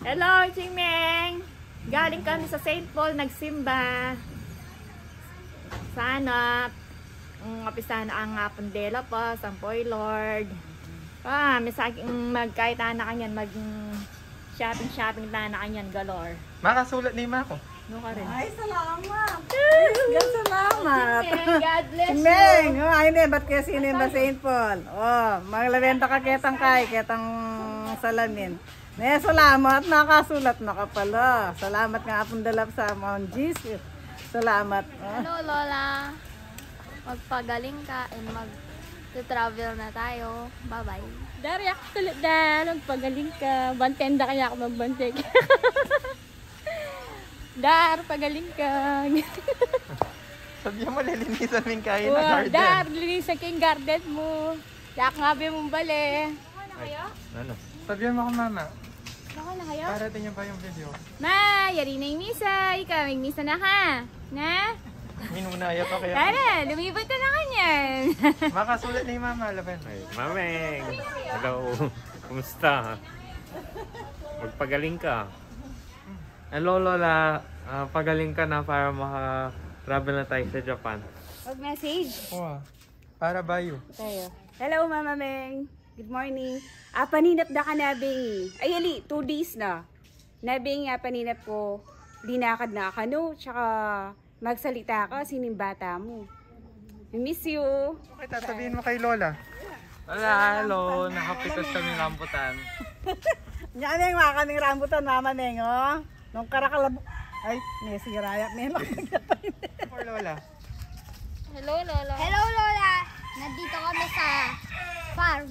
Hello, Chingmeng! Galing kami sa St. Paul, nagsimba. Sana, umpisa na ang pandela pa, Sampoy Lord. May saking kahit na kanyan, shopping na kanyan, galore. Makasulat ni Mako. No ka rin. Ay, salamat! God, salamat! God bless you! Meng! Ay, ne, ba't kaya sinimba St. Paul? Maglabenta ka ketang ketang salamin. Ne, salamat, nakasulat na ka pala. Salamat nga apong dalap sa Mount Jesus. Salamat. Hello, Lola. Magpagaling ka and mag-travel na tayo. Bye-bye. Dari ako tulit na, magpagaling ka. Bantenda kaya ako magbanteg. Dar, pagaling ka. Sabihan mo, lilinisan mo yung kain na garden. Dar, linisan ka yung garden mo. Yak nga ba mong bali. Ano kayo? Ano? Sabihan mo ako, Mama. Baka na kayo? Parating niyo pa yung video. Ma, yari na yung misa. Ikaw, may misa na ka. Na? Minunaya pa kaya. Tara, lumibot ka na kanyan. Makasulat ni Mama, laban. Ay, Mameng! Hello! Kumusta? Magpagaling ka. Hello, Lola. Pagaling ka na para maka-travel na tayo sa Japan. Mag-message. Wow. Para bayo. Tayo. Hello, Mama Meng. Good morning. Paninap da ka nabing. Ay, ali, 2 days na. Nabing paninap ko. Linakad na ka, no? Tsaka magsalita ka, sining bata mo. I miss you. Okay, sabihin mo kay Lola. Wala, hello. Nakapitas kami rambutan. Yan yung mga kaming rambutan, Mama Meng, oh. Nung karakalab... Ay, may sigarayak. May For Lola. Hello, Lola. Hello, Lola. Nandito kami sa farm.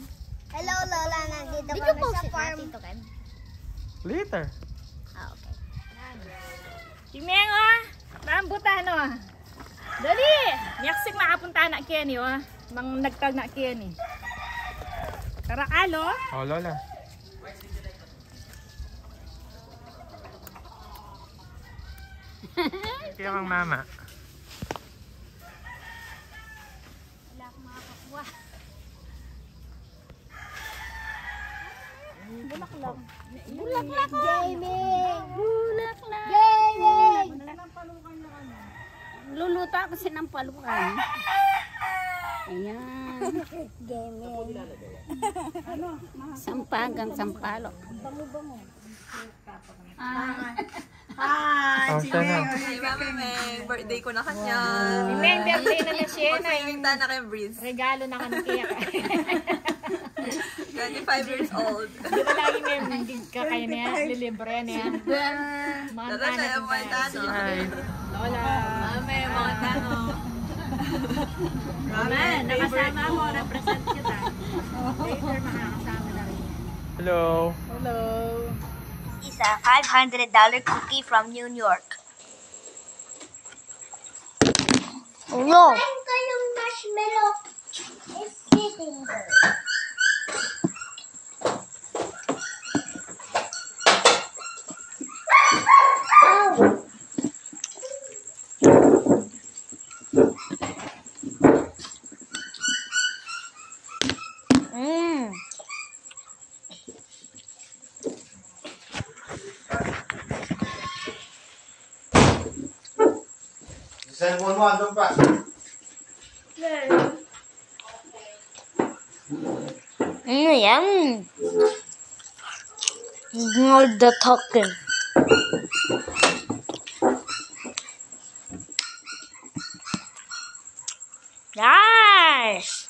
Hello, Lola. Nandito kami sa farm. Later. Okay. Chimeng, oh. Rambutan, oh. Dali! Miyaksik makapunta na Kenny, oh. Mang nagtag na Kenny. Karakalo? Oh, Lola. Kaya kang Mama. Wala akong makakakuha. Bulaklak. Bulaklak ko! Gaming! Bulaklak! Gaming! Luluto ako sinampalukan. Ayan. Gaming. Sampagang sampalo. Hi, Chimeng. Hi, Mama Meng. Birthday ko na kanya. May birthday na na siya. Magpapimigta na kay Breeze. Regalo na ka ng kaya. 25 years old. Di ba lagi may kakaya niya? Lilibre niya. Tara na yung mga tanong. Hi. Lola. Mama, yung mga tanong. Mama, nakasama mo. Represent kita. Later makakasama na rin. Hello. Hello. Is a $500 cookie from New York. Oh no! Yung marshmallow is sitting there. Cellphone mo, andun pa. Yum. Ignore the talking. Nice.